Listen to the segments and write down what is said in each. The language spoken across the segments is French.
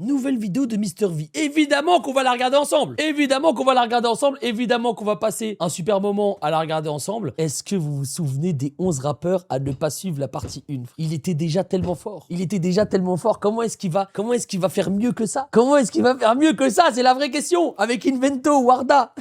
Nouvelle vidéo de Mister V. Évidemment qu'on va la regarder ensemble. Évidemment qu'on va la regarder ensemble. Évidemment qu'on va passer un super moment à la regarder ensemble. Est-ce que vous vous souvenez des 11 rappeurs à ne pas suivre la partie 1? Il était déjà tellement fort. Il était déjà tellement fort. Comment est-ce qu'il va faire mieux que ça? Comment est-ce qu'il va faire mieux que ça? C'est la vraie question. Avec Invento, Warda.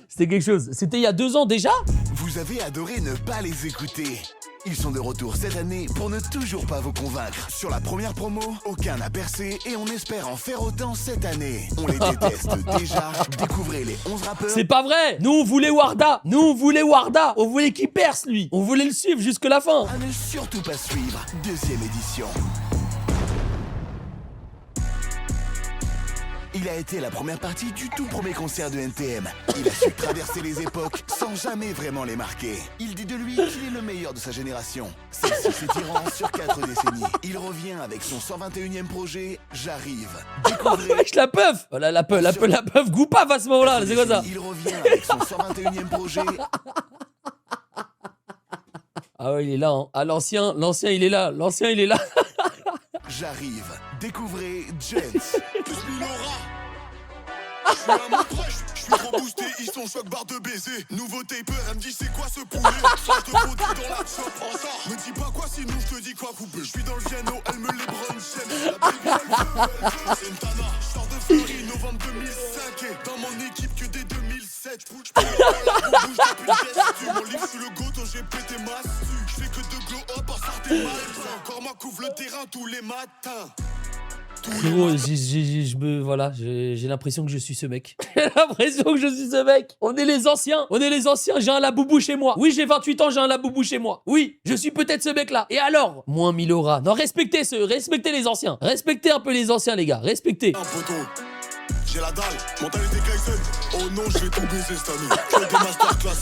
C'était quelque chose. C'était il y a 2 ans déjà. Vous avez adoré ne pas les écouter. Ils sont de retour cette année pour ne toujours pas vous convaincre. Sur la première promo, aucun n'a percé et on espère en faire autant cette année. On les déteste déjà. Découvrez les 11 rappeurs. C'est pas vrai. Nous on voulait Warda. Nous on voulait Warda. On voulait qu'il perce lui. On voulait le suivre jusque la fin. À ne surtout pas suivre. 2e édition. Il a été la première partie du tout premier concert de NTM. Il a su traverser les époques sans jamais vraiment les marquer. Il dit de lui qu'il est le meilleur de sa génération. Celle-ci s'étirant sur 4 décennies. Il revient avec son 121e projet, J'arrive. Découvrez... Wesh, la peuf. Oh là, la peuf Goupave à ce moment-là. C'est quoi ça? Il revient avec son 121e projet. Ah ouais, il est là. Hein. Ah, l'ancien, il est là. L'ancien, il est là. J'arrive. Découvrez Jens. Je suis à mon fraîche, je suis trop boosté, ils sont choc barre de baiser. Nouveau taper, elle me dit c'est quoi ce poulet? Change de beauté dans la shop, prends ça. Me dis pas quoi sinon je te dis quoi couper. Je suis dans le Viano, elle me les chaîne. La baby elle veut, c'est une tana. Je sors de Fleury, novembre 2005 et dans mon équipe que dès 2007. Je peux la bouge depuis le gestu. Mon livre je suis le goto, j'ai pété ma stu. Je fais que de glow up, en sortez mal. Encore moi couvre le terrain tous les matins. Frérot, j'ai l'impression que je suis ce mec. J'ai l'impression que je suis ce mec. On est les anciens, j'ai un laboubou chez moi. Oui, j'ai 28 ans, j'ai un laboubou chez moi. Oui, je suis peut-être ce mec-là. Et alors? Moins 1000 auras. Non, respectez les anciens. Respectez un peu les anciens, les gars. Respectez. Un poteau, j'ai la dalle, mentalité Kaizen. Oh non, je vais tout baiser cette année. Je fais des masterclass,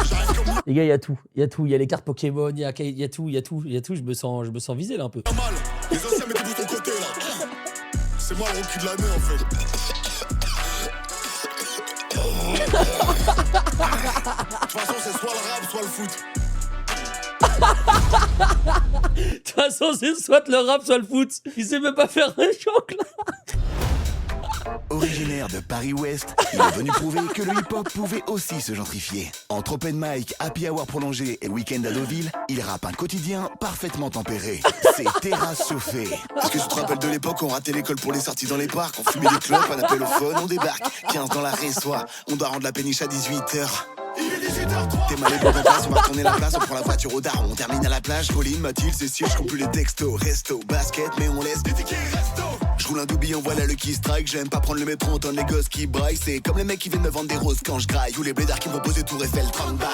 j'arrive comme Les gars, il y a tout. Il y a les cartes Pokémon, il y a tout. Je me sens visé là un peu. pas mal. Les anciens, mettez-vous de ton côté là. C'est moi le rookie de l'année en fait. De toute façon, c'est soit le rap, soit le foot. De toute façon, c'est soit le rap, soit le foot. Il sait même pas faire un choc là. Originaire de Paris-Ouest, il est venu prouver que le hip-hop pouvait aussi se gentrifier. Entre open mic, happy hour prolongé et week-end à Deauville, il rappe un quotidien parfaitement tempéré. C'est terrasse chauffée. Est-ce que tu te rappelles de l'époque, on ratait l'école pour les sorties dans les parcs, on fumait des clopes, un appel au phone, on débarque. 15 dans la résoie, on doit rendre la péniche à 18h. Il est 18h03. T'es mal et bon en place, on va tourner la place, on prend la voiture au daron, on termine à la plage. Pauline, Mathilde, Cécile, je compte plus les textos. Resto, basket, mais on laisse des tickets resto. Je roule un doubillon, voilà le key strike. J'aime pas prendre le métro, on donne les gosses qui braillent. C'est comme les mecs qui viennent me vendre des roses quand je graille. Tous les blédards qui me proposent Tour Eiffel, 30 balles.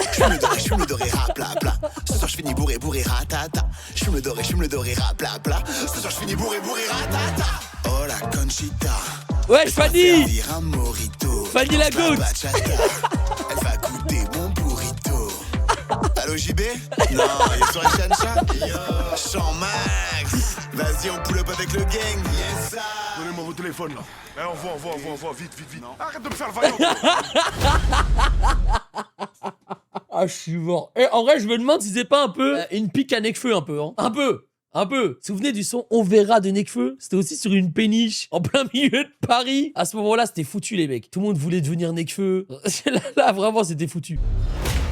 Je fume le doré, rap, bla bla. Ce soir je finis bourré, ratata. Je fume le doré, rap, bla bla. Ce soir je finis bourré, ratata. Oh la Conchita. Wesh, Fanny. Un morito. Fanny la goutte. Elle va goûter mon burrito. Allô JB? Non, il est sur les Chan-Chan. Yo, Champ Max. Vas-y, on pull up avec le gang. Yes, ça. Donnez-moi vos téléphones là. Eh, on voit, vite. Non. Arrête de me faire le vaillant. Ah, je suis mort. Et en vrai, je me demande si c'est pas un peu une pique à Nekfeu, un peu. Hein. Un peu. Souvenez du son On verra de Nekfeu? C'était aussi sur une péniche en plein milieu de Paris. À ce moment-là, c'était foutu, les mecs. Tout le monde voulait devenir Nekfeu. Là, vraiment, c'était foutu.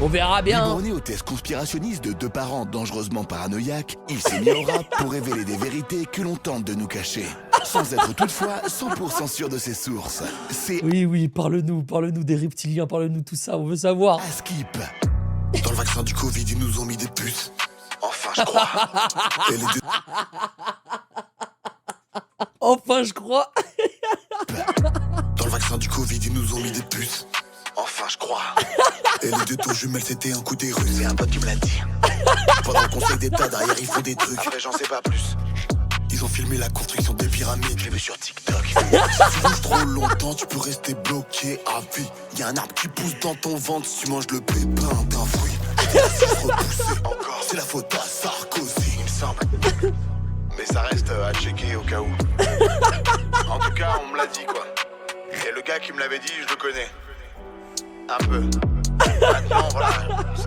On verra bien. Biberonné au test conspirationniste de 2 parents dangereusement paranoïaques, il s'est mis au rap pour révéler des vérités que l'on tente de nous cacher. Sans être toutefois 100% sûr de ses sources. C'est Oui, parle-nous des reptiliens, parle-nous tout ça, on veut savoir. à skip. Dans le vaccin du Covid, ils nous ont mis des puces. Enfin, je crois. Et les deux... Enfin, je crois. Dans le vaccin du Covid, ils nous ont mis des puces. Enfin, je crois. Et les deux taux jumelles, c'était un coup des rues. C'est un pote qui me l'a dit. Pendant le conseil d'État, derrière, ils font des trucs. Mais j'en sais pas plus. Ils ont filmé la construction des pyramides. J'ai vu sur TikTok. Si tu bouges trop longtemps, tu peux rester bloqué à vie. Y'a un arbre qui pousse dans ton ventre. Si tu manges le pépin d'un fruit, t'es repoussé. Encore. C'est la faute à Sarkozy, il me semble. Mais ça reste à checker au cas où. En tout cas, on me l'a dit quoi. Et le gars qui me l'avait dit, je le connais. Un peu. Maintenant, voilà,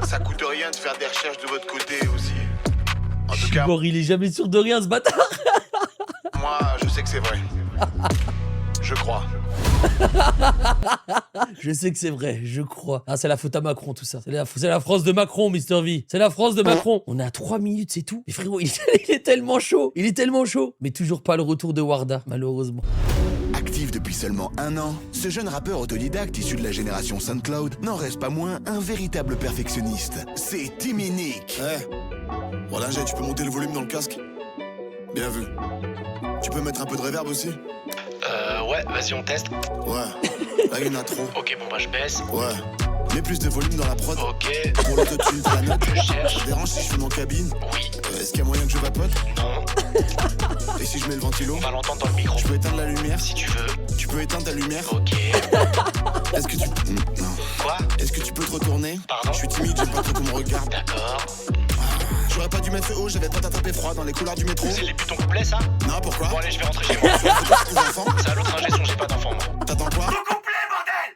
ça coûte rien de faire des recherches de votre côté aussi. En Je tout suis cas, mort, il est jamais sûr de rien, ce bâtard. Moi, je sais que c'est vrai. Je crois. Je sais que c'est vrai, je crois. Ah, c'est la faute à Macron, tout ça. C'est la France de Macron, Mr. V. C'est la France de Macron. On est à 3 minutes, c'est tout. Mais frérot, il est tellement chaud. Il est tellement chaud. Mais toujours pas le retour de Warda, malheureusement. Actif depuis seulement 1 an, ce jeune rappeur autodidacte issu de la génération SoundCloud n'en reste pas moins un véritable perfectionniste. C'est Timmy Nick. Voilà, tu peux monter le volume dans le casque? Bien vu. Tu peux mettre un peu de reverb aussi? Ouais, vas-y, on teste. Ouais, là il y en a trop. Ok, bon bah je baisse. Ouais. Mets plus de volume dans la prod. Ok. Pour l'autotune, t'as la note. Je cherche. Ça te dérange si je fume en cabine? Oui. Est-ce qu'il y a moyen que je vapote? Non. Et si je mets le ventilo? On va l'entendre dans le micro. Je peux éteindre la lumière? Si tu veux. Tu peux éteindre ta lumière? Ok. Est-ce que tu... Non. Quoi? Est-ce que tu peux te retourner? Pardon? Je suis timide, j'aime pas trop qu'on me regarde. D'accord. J'aurais pas dû mettre feu haut, j'avais pas t'attraper froid dans les couloirs du métro. C'est les putons complets, ça? Non, pourquoi? Bon, allez, je vais rentrer chez moi. Tes enfants? C'est à l'autre ingé son, j'ai pas d'enfant, moi. T'attends quoi? Tout complet, bordel!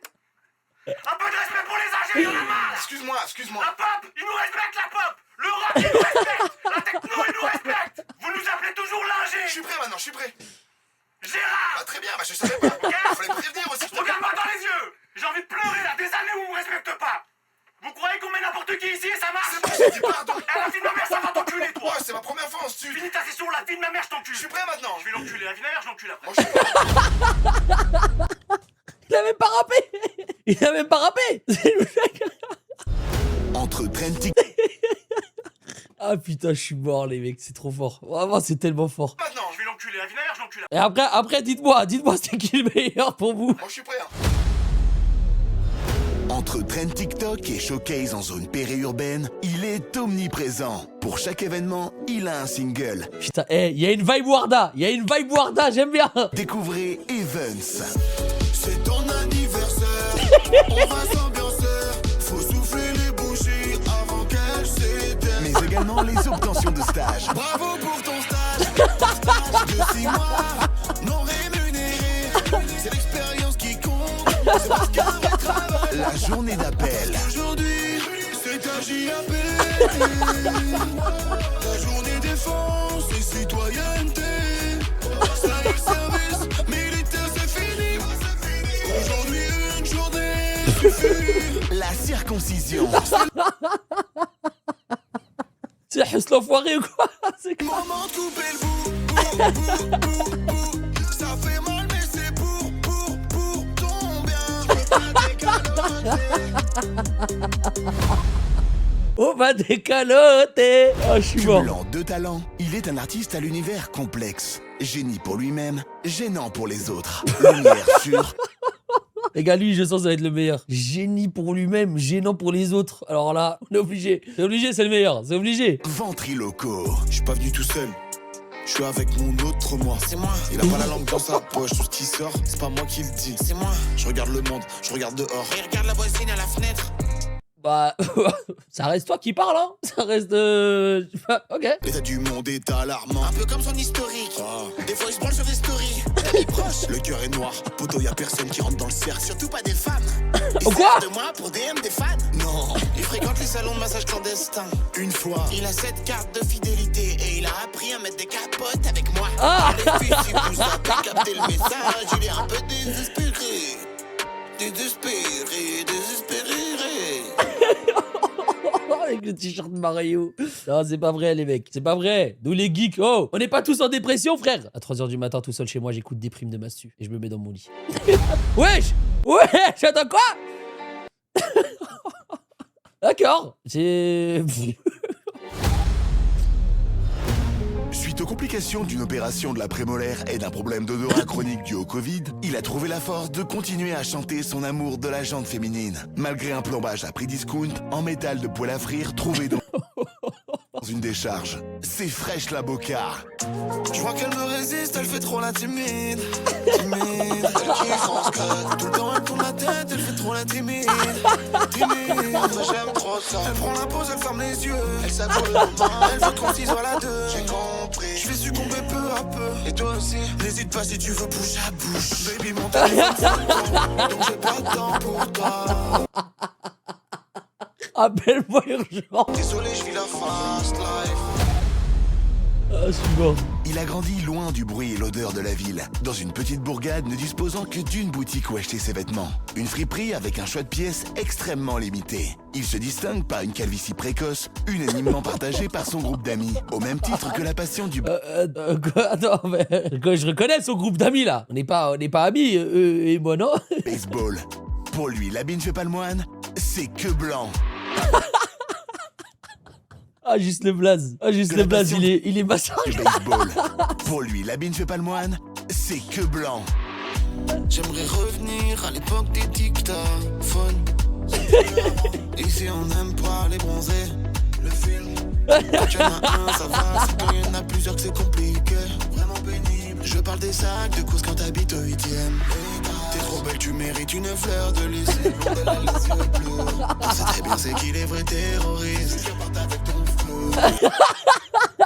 Un peu de respect pour les âgés, il y en a marre! Excuse-moi, excuse-moi. La pop, il nous respecte, la pop! Le rap, il nous respecte! La techno, il nous respecte! Vous nous appelez toujours l'ingé! Je suis prêt maintenant, je suis prêt. Gérard! Très bien, je savais pas. Ok? Fallait me prévenir aussi. Regarde-moi dans les yeux! J'ai envie de pleurer, là! Des années où on me respecte pas! Vous croyez qu'on met n'importe qui ici et ça marche? J'ai dit pardon. La vie de ma mère, ça va t'enculer, toi! Ouais, c'est ma première fois en studio. Finis ta session, la vie de ma mère, je t'encule! Je suis prêt maintenant. Je vais l'enculer, la vie de ma mère, je l'encule après! Moi, je suis prêt. Il a même pas rappé. Il a même pas rappé. C'est le mec. Entre Trent Ah putain, je suis mort, les mecs. C'est trop fort. Vraiment, c'est tellement fort. maintenant. Je vais l'enculer, la vie de ma mère, je l'encule après! Et après, dites-moi, c'est qui le meilleur pour vous? Moi, je suis prêt. Entre Trend TikTok et Showcase en zone périurbaine, il est omniprésent. Pour chaque événement, il a un single. Putain, il y a une vibe Warda. J'aime bien. Découvrez Evans. C'est ton anniversaire, on va s'ambiancer. Faut souffler les bougies avant qu'elles s'éteignent. Mais également les obtentions de stage. Bravo pour ton stage de 6 mois, non rémunéré. C'est l'expérience qui compte, c'est parce qu'un vrai travail. La journée d'appel. Aujourd'hui, c'est ta JAP. La journée défense et citoyenneté. Ça y est, le service militaire, c'est fini. Aujourd'hui, une journée suffit. La circoncision. C'est juste l'enfoiré ou quoi? C'est quoi? Moment de couper le bout. Ça fait mal, mais c'est pour ton bien. On va décaloter. Oh, je suis mort. Cumulant 2 talents, il est un artiste à l'univers complexe. Génie pour lui-même, gênant pour les autres. Lumière sûre. Les gars, lui, je sens que ça va être le meilleur. Génie pour lui-même, gênant pour les autres. Alors là, on est obligé. C'est obligé, c'est le meilleur. C'est obligé. Ventriloco. Je suis pas venu tout seul. Je suis avec mon autre moi. C'est moi. Il a pas la langue dans sa poche. Tout ce qui sort, c'est pas moi qui le dis. C'est moi. Je regarde le monde, je regarde dehors. Et regarde la voisine à la fenêtre. Bah, ça reste toi qui parle, hein. Ça reste... Ok. L'état du monde est alarmant. Un peu comme son historique. Des fois il se branle sur des stories. Amis proches. Le cœur est noir. Poto, y a personne qui rentre dans le cercle. Surtout pas des femmes. Oh, quoi? De moi pour DM des fans. Non. Il fréquente les salons de massage clandestins. Une fois. Il a 7 cartes de fidélité. Et il a appris à mettre des capotes avec moi. Ah. Les filles, si vous avez capté le message, il est un peu désespéré. Désespéré. Avec le t-shirt Mario. Non, c'est pas vrai, les mecs. C'est pas vrai. Nous, les geeks. Oh, on n'est pas tous en dépression, frère. À 3h du matin, tout seul chez moi, j'écoute des primes de Mastu. Et je me mets dans mon lit. Wesh. J'attends quoi? D'accord. C'est... Suite aux complications d'une opération de la prémolaire et d'un problème d'odorat chronique dû au Covid, il a trouvé la force de continuer à chanter son amour de la jante féminine. Malgré un plombage à prix discount, en métal de poêle à frire trouvé dans une décharge. C'est fraîche la boca. Je vois qu'elle me résiste, elle fait trop la timide. Elle kiffe en scred. Tout le temps elle tourne la tête, elle fait trop la timide. Moi j'aime trop ça. Elle prend la pause, elle ferme les yeux. Elle savoure le moment, elle veut qu'on s'isole à deux. J'ai compris, je vais succomber peu à peu. Et toi aussi, n'hésite pas si tu veux bouche à bouche. Baby mon téléphone c'est le temps, donc j'ai pas de temps pour toi. Appelle-moi urgent. Désolé, je vis la fast life. Ah, je suis mort. Il a grandi loin du bruit et l'odeur de la ville, dans une petite bourgade ne disposant que d'une boutique où acheter ses vêtements. Une friperie avec un choix de pièces extrêmement limité. Il se distingue par une calvitie précoce, unanimement partagée par son groupe d'amis, au même titre que la passion du Quoi, attends, mais, je reconnais son groupe d'amis là. On n'est pas amis, eux et moi, non? baseball. Pour lui, l'habit ne fait pas le moine, c'est que blanc. Ah, juste le blaze. Ah, juste Que le la blaze, passion il est machin. Du baseball. Pour lui, l'habit ne fait pas le moine, c'est que blanc. J'aimerais revenir à l'époque des dictaphones. Ici on n'aime pas les bronzés. Le film. Quand y'en a un, ça va. C'est quand y'en a plusieurs que c'est compliqué. Vraiment pénible. Je parle des sacs de course quand t'habites au 8ème. T'es trop belle, tu mérites une fleur de lycée. Blonde, elle a les yeux bleus. On sait très bien c'est qui les vrais terroristes. Je parte avec ton flow.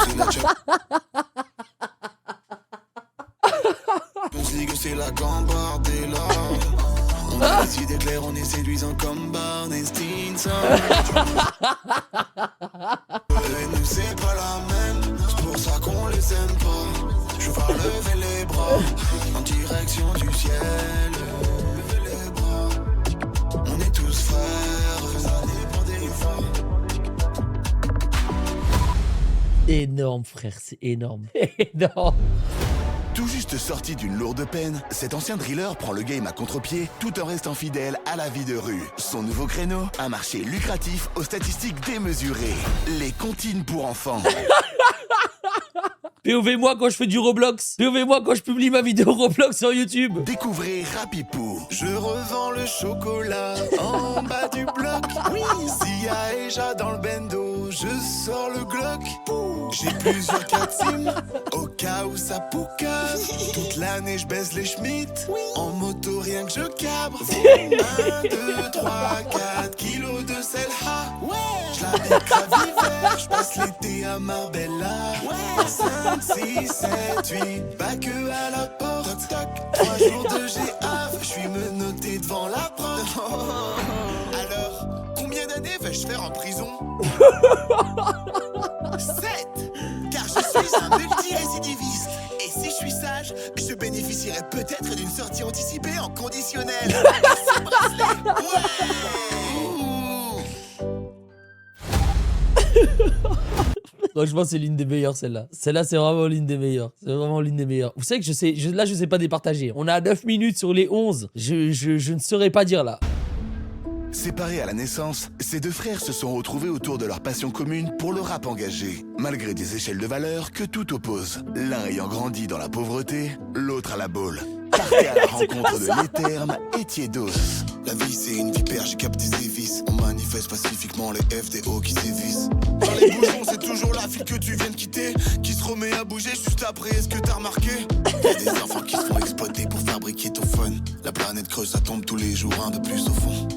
C'est la check. On se dit que c'est la gambardella. On a des idées claires, on est séduisant comme Barney Stinson. Et nous c'est pas la même, c'est pour ça qu'on les aime pas. Je vais lever les bras en direction du ciel. Lever les bras, on est tous frères, ça dépend des fois. Énorme, frère, c'est énorme. Énorme. Tout juste sorti d'une lourde peine, cet ancien driller prend le game à contre-pied tout en restant fidèle à la vie de rue. Son nouveau créneau, un marché lucratif aux statistiques démesurées. Les comptines pour enfants. POV-moi quand je fais du Roblox. POV-moi quand je publie ma vidéo Roblox sur YouTube. Découvrez Rapipou. Je revends le chocolat en bas du bloc. Oui, s'il y a Eja dans le bendo, je sors le Glock. J'ai plusieurs 4 sims au cas où ça poucave. Toute l'année je baisse les Schmitt. En moto rien que je cabre. 1, 2, 3, 4 kilos de sel. Je la mets grave hiver. Je passe l'été à Marbella. 5, 6, 7, 8 pas que à la porte. 3 jours de GAV. Je suis menotté devant la porte. Alors, combien d'années vais-je faire en prison? 7, car je suis un multirécidiviste. Et si je suis sage, je bénéficierai peut-être d'une sortie anticipée en conditionnel. Ce bracelet, ouais. Franchement, c'est l'une des meilleures, celle-là. Celle-là, c'est vraiment l'une des meilleures. C'est vraiment l'une des meilleures. Vous savez que je sais pas départager. On a 9 minutes sur les 11. Je ne saurais pas dire là. Séparés à la naissance, ces deux frères se sont retrouvés autour de leur passion commune pour le rap engagé, malgré des échelles de valeur que tout oppose. L'un ayant grandi dans la pauvreté, l'autre à la boule. Partez à la rencontre de l'éterne et Tiédos. La vie c'est une vipère, j'ai capté ses vices. On manifeste pacifiquement les FDO qui sévissent. Dans les bouchons c'est toujours la fille que tu viens de quitter qui se remet à bouger juste après, est-ce que t'as remarqué? Y'a des enfants qui se font exploiter pour fabriquer ton fun. La planète creuse, ça tombe tous les jours un peu plus au fond.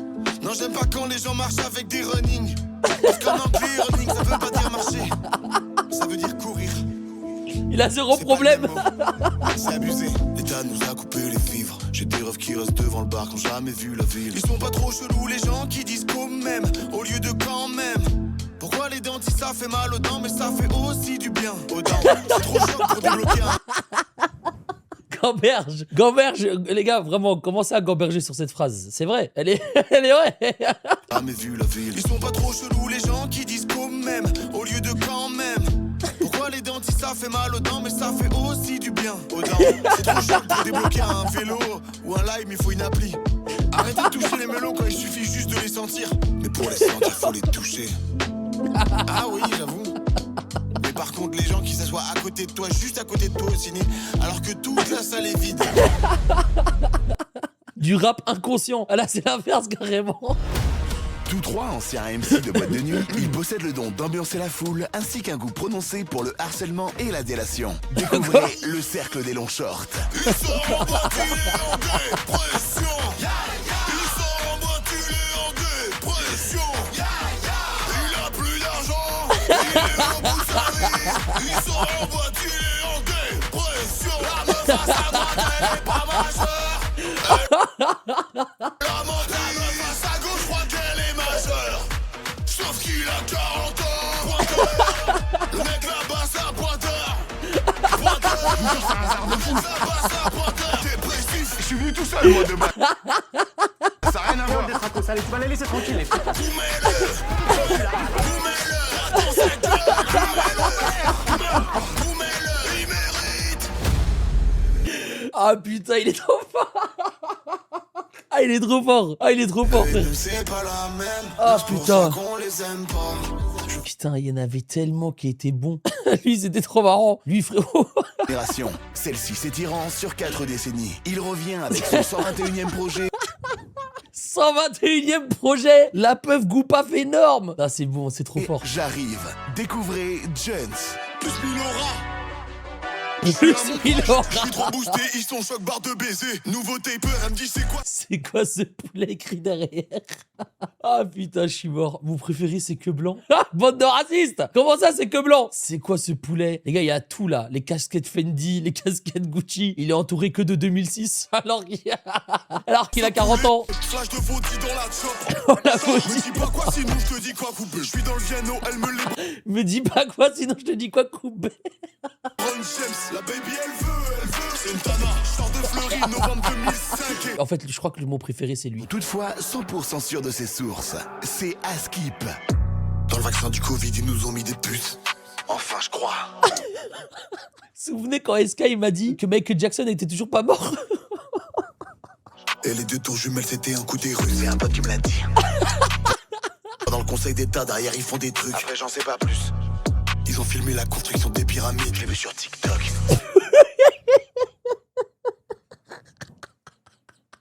Non j'aime pas quand les gens marchent avec des running. Parce qu'en anglais running ça veut pas dire marcher, ça veut dire courir. Il a zéro problème. C'est abusé, l'État nous a coupé les vivres. J'ai des refs qui restent devant le bar qui ont jamais vu la ville. Ils sont pas trop chelous les gens qui disent quand même au lieu de quand même. Pourquoi les dentistes ça fait mal aux dents mais ça fait aussi du bien aux dents. C'est trop cher pour débloquer un... Gamberge, les gars, vraiment, commencez à gamberger sur cette phrase. C'est vrai, elle est vraie. Jamais vu la ville. Ils sont pas trop chelous les gens qui disent quand même au lieu de quand même. Pourquoi les dentistes ça fait mal aux dents mais ça fait aussi du bien aux dents. C'est trop cher pour débloquer un vélo ou un lime, il faut une appli. Arrêtez de toucher les melons quand il suffit juste de les sentir. Mais pour les sentir, faut les toucher. Ah oui, j'avoue. Mais par contre, les gens qui s'assoient à côté de toi, juste à côté de toi au ciné, alors que toute la salle est vide. Du rap inconscient. Ah là, c'est l'inverse carrément. Tous trois anciens MC de boîte de nuit, ils possèdent le don d'ambiancer la foule ainsi qu'un goût prononcé pour le harcèlement et la délation. Découvrez le cercle des longs shorts. Ils sont emboutilés en dépression. Ils sont emboutilés en dépression. Il a plus d'argent, il est au bout de sa vie. Ils sont emboutilés en dépression. La meuf à sa droite, elle est pas majeure. La montre, la meuf à sa gauche, je crois qu'elle est majeure. Sauf qu'il a 40 ans. Pointeur. Le mec là-bas, c'est un pointeur. suis venu tout seul, moi, de base. Ça n'a rien à voir. Allez, tu vas les laisser tranquilles, les filles. Ah putain, il est trop fort. Ah, il est trop fort. Ah, il est trop fort, frère. C'est pas la même. Ah C'est pour putain. ça qu'on les aime pas. Putain, il y en avait tellement qui étaient bons. Lui, c'était trop marrant. Lui, frérot. Génération. Celle-ci s'étirant sur 4 décennies. Il revient avec son 121e projet. 121e projet. La peuf Goupaf énorme. Ah, c'est bon, c'est trop fort. J'arrive. Découvrez Jones. Plus Milora. Plus Milora. Je suis trop boosté, ils sont choc barre de baiser. Nouveau taper, elle me dit c'est quoi? C'est quoi ce poulet écrit derrière? Ah putain, je suis mort. Mon préféré, c'est que blanc. Ah, bande de racistes. Comment ça, c'est que blanc? C'est quoi ce poulet? Les gars, il y a tout là. Les casquettes Fendi, les casquettes Gucci. Il est entouré que de 2006. Alors qu'il a 40 ans. Flash de faudi dans la chop. Oh la Me faute. dis pas quoi, sinon je te dis quoi couper. Je suis dans le piano, elle me les Me dis pas quoi, sinon je te dis quoi couper. Ron James. La baby elle veut. C'est une tana. Je sors de Fleury, novembre 2005. En fait, je crois que mon préféré, c'est lui. Toutefois, 100% sûr de ses sources. C'est Askip. Dans le vaccin du Covid, ils nous ont mis des puces. Enfin, je crois. Vous vous souvenez quand SK il m'a dit que Michael Jackson était toujours pas mort? Et les 2 tours jumelles, c'était un coup des rues. C'est un pote qui me l'a dit. Dans le conseil d'état, derrière, ils font des trucs. Après, j'en sais pas plus. Ils ont filmé la construction des pyramides. Je l'ai vu sur TikTok.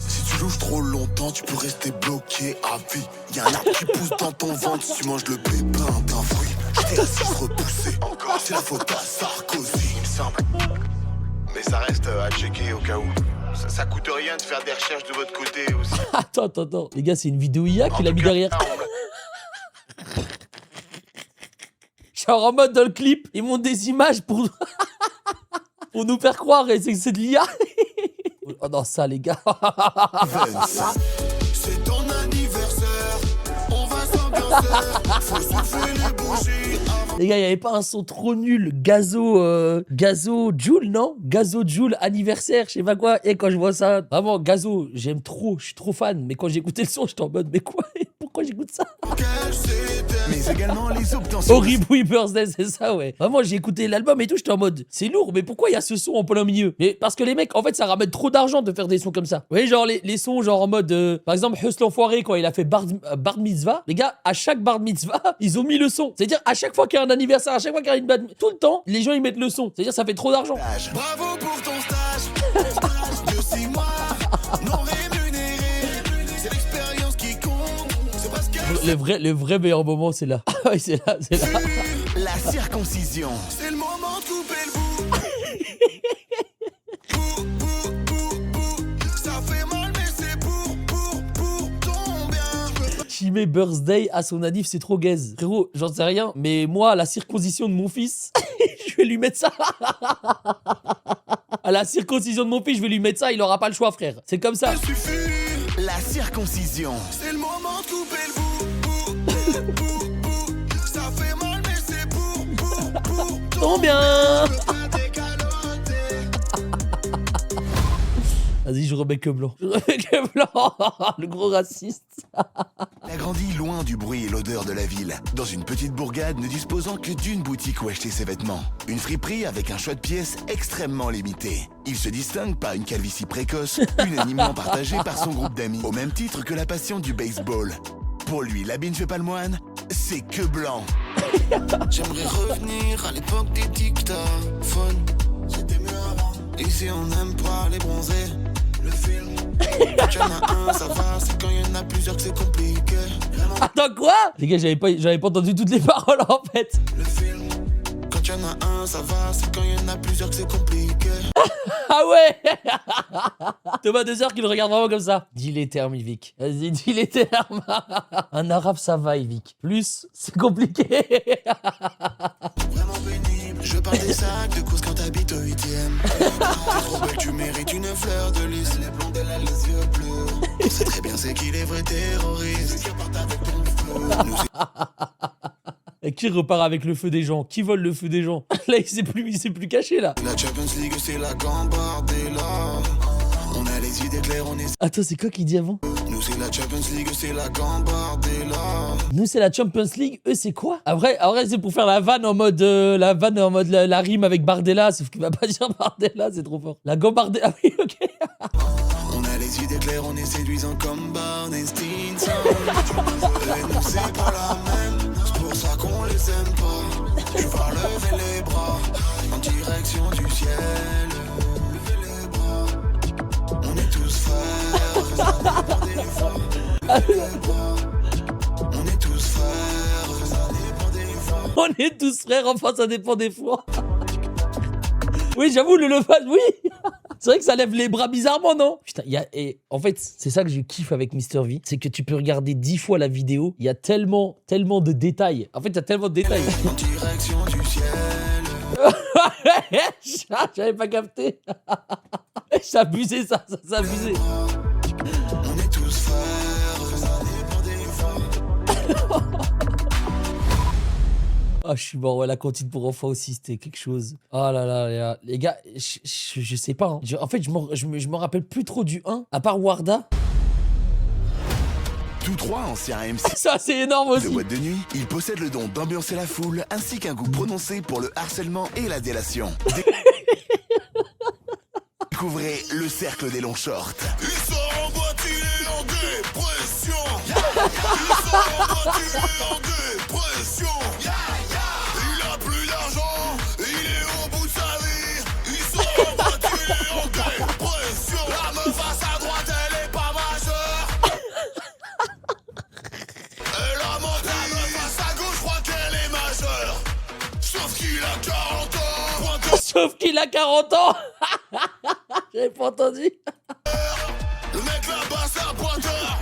Si tu louches trop longtemps, tu peux rester bloqué à vie. Y'a un arbre qui pousse dans ton ventre. Si tu manges le pépin d'un fruit, j'étais assis repoussé. Encore, c'est la faute à Sarkozy. Il me semble. Mais ça reste à checker au cas où. Ça coûte rien de faire des recherches de votre côté aussi. Attends. Les gars, c'est une vidéo IA qu'il a mis derrière. Genre en mode dans le clip, ils montent des images pour nous faire croire et c'est de l'IA. Oh non, ça les gars. C'est ton anniversaire, on va s'ambiancer. Faut souffler les bougies avant. Les gars, il n'y avait pas un son trop nul. Gazo Joule, non? Gazo Joule anniversaire, je sais pas quoi. Et quand je vois ça, vraiment, Gazo, j'aime trop, je suis trop fan. Mais quand j'ai écouté le son, j'étais en mode, mais quoi? Pourquoi j'écoute ça? Mais également les obtentions. Horrible Birthday, c'est ça, ouais. Vraiment, j'ai écouté l'album et tout, j'étais en mode, c'est lourd, mais pourquoi il y a ce son en plein milieu? Mais parce que les mecs, en fait, ça ramène trop d'argent de faire des sons comme ça. Vous voyez, genre les sons, genre en mode, par exemple, Huss l'enfoiré, quand il a fait Bar Mitzvah, les gars, à chaque Bar Mitzvah, ils ont mis le son. C'est-à-dire, à chaque fois qu'il y a un anniversaire, à chaque fois qu'il y a une bad... tout le temps, les gens, ils mettent le son. C'est-à-dire, ça fait trop d'argent. Bravo pour ton stage de 6 mois, non rémunéré. C'est l'expérience qui compte, c'est parce que Le vrai meilleur moment, c'est là. Ah oui, c'est là. La circoncision. c'est le moment de couper le bout. Ça fait mal, mais c'est pour ton bien. Qui met birthday à son anniv, c'est trop gaze. Frérot, j'en sais rien, mais moi, à la circoncision de mon fils, je vais lui mettre ça. À la circoncision de mon fils, je vais lui mettre ça, il aura pas le choix, frère. C'est comme ça. Ça suffit, La circoncision. c'est le moment de couper le bout. Ça fait mal, mais c'est pour Ton bien. pas décaloter. Vas-y, je remets que blanc. Je remets que blanc. Le gros raciste. Il a grandi loin du bruit et l'odeur de la ville, dans une petite bourgade ne disposant que d'une boutique où acheter ses vêtements. Une friperie avec un choix de pièces extrêmement limité. Il se distingue par une calvitie précoce, unanimement partagée par son groupe d'amis, au même titre que la passion du baseball. Pour lui, l'habit ne fait pas le moine, c'est que blanc. J'aimerais revenir à l'époque des dictaphones. C'était mieux avant. Ici on n'aime pas les bronzés. Le film. Quand y'en a un, ça va. C'est quand y'en a plusieurs que c'est compliqué. Attends, quoi? Les gars, j'avais pas entendu toutes les paroles, en fait. Le film. Quand y'en a un, ça va. C'est quand y'en a plusieurs que c'est compliqué. Ah ouais. Thomas 2 heures qu'il regarde vraiment comme ça. Dis les termes, Yvick. Vas-y, dis les termes. Un arabe, ça va, Yvick. Plus, c'est compliqué. Vraiment pénible. Je parle des sacs de course quand t'habites au 8ème. T'es trop belle, tu mérites une fleur de lys. Elle est blonde, elle a les yeux bleus. On sait très bien c'est qui les vrais terroristes. Qui repartent avec ton feu. Nous Et qui repart avec le feu des gens? Qui vole le feu des gens? Là, il s'est plus caché, là. La Champions League, c'est la Gambardella. On a les idées idées claires, on est. Attends, c'est quoi qu'il dit avant? Nous, c'est la Champions League, c'est la Gambardella. Nous, c'est la Champions League. Eux, c'est quoi? Après, c'est pour faire la vanne en mode la rime avec Bardella, sauf qu'il va pas dire Bardella, c'est trop fort. La Gambardella. Ah oui, ok. On a les idées claires, on est séduisant comme Barney Stinson. Et nous, c'est pas la même, c'est pour ça qu'on les aime pas. Tu vas lever les bras en direction du ciel. Lever les bras, on est tous frères, ça dépend des fois. Lever les bras, on est tous frères, ça dépend des fois. On est tous frères, enfin, ça dépend des fois. Oui, j'avoue, le levage, oui. C'est vrai que ça lève les bras bizarrement, non? Putain, en fait, c'est ça que je kiffe avec Mr V, c'est que tu peux regarder 10 fois la vidéo, il y a tellement de détails. En fait, il y a tellement de détails. En direction du ciel. J'avais pas capté. J'ai abusé, ça s'est abusé. On est tous frères, ça dépend des fois. Ah, je suis mort, ouais, la cantine pour enfants aussi, c'était quelque chose. Oh là là, les gars, je sais pas. Hein. En fait, je me rappelle plus trop du 1, à part Warda. Tous trois anciens MC Ça, c'est énorme de aussi. boîte de nuit, ils possèdent le don d'ambiancer la foule ainsi qu'un goût prononcé pour le harcèlement et la délation. Découvrez le cercle des longs shorts. Ils sont en boîte, il est en dépression. Ils sont en boîte, il est en dépression. Il a plus d'argent, il est au bout de sa vie. Ils sont en boîte, il est en dépression. La meuf face à droite, elle est pas majeure. Et la meuf face à gauche, je crois qu'elle est majeure. Sauf qu'il a 40 ans. Pointeur. Sauf qu'il a 40 ans. J'avais pas entendu. Le mec là-bas, c'est un pointeur.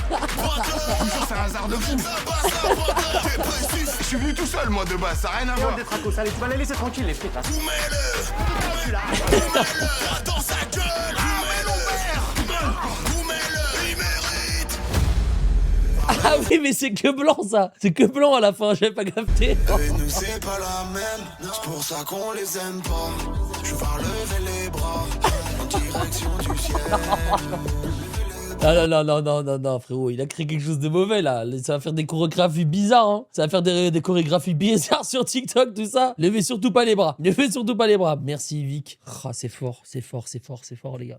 Pointeur. C'est un hasard de fou. Là-bas, c'est un pointeur. Dépressif. Je suis venu tout seul, moi, de base, ça n'a rien à voir. Des tracos, allez, tu vas les laisser tranquilles, les frites, là. Vous mettez-le dans sa gueule. Vous mettez-le, il mérite. Ah oui, mais c'est que blanc, ça. C'est que blanc à la fin, j'avais pas capté. Et nous c'est pas la même, c'est pour ça qu'on les aime pas. Je vais lever les bras en direction du ciel. Non, frérot, il a créé quelque chose de mauvais, là. Ça va faire des chorégraphies bizarres, hein. Ça va faire des chorégraphies bizarres sur TikTok, tout ça. Levez surtout pas les bras. Levez surtout pas les bras. Merci, Vic. Ah, c'est fort, les gars.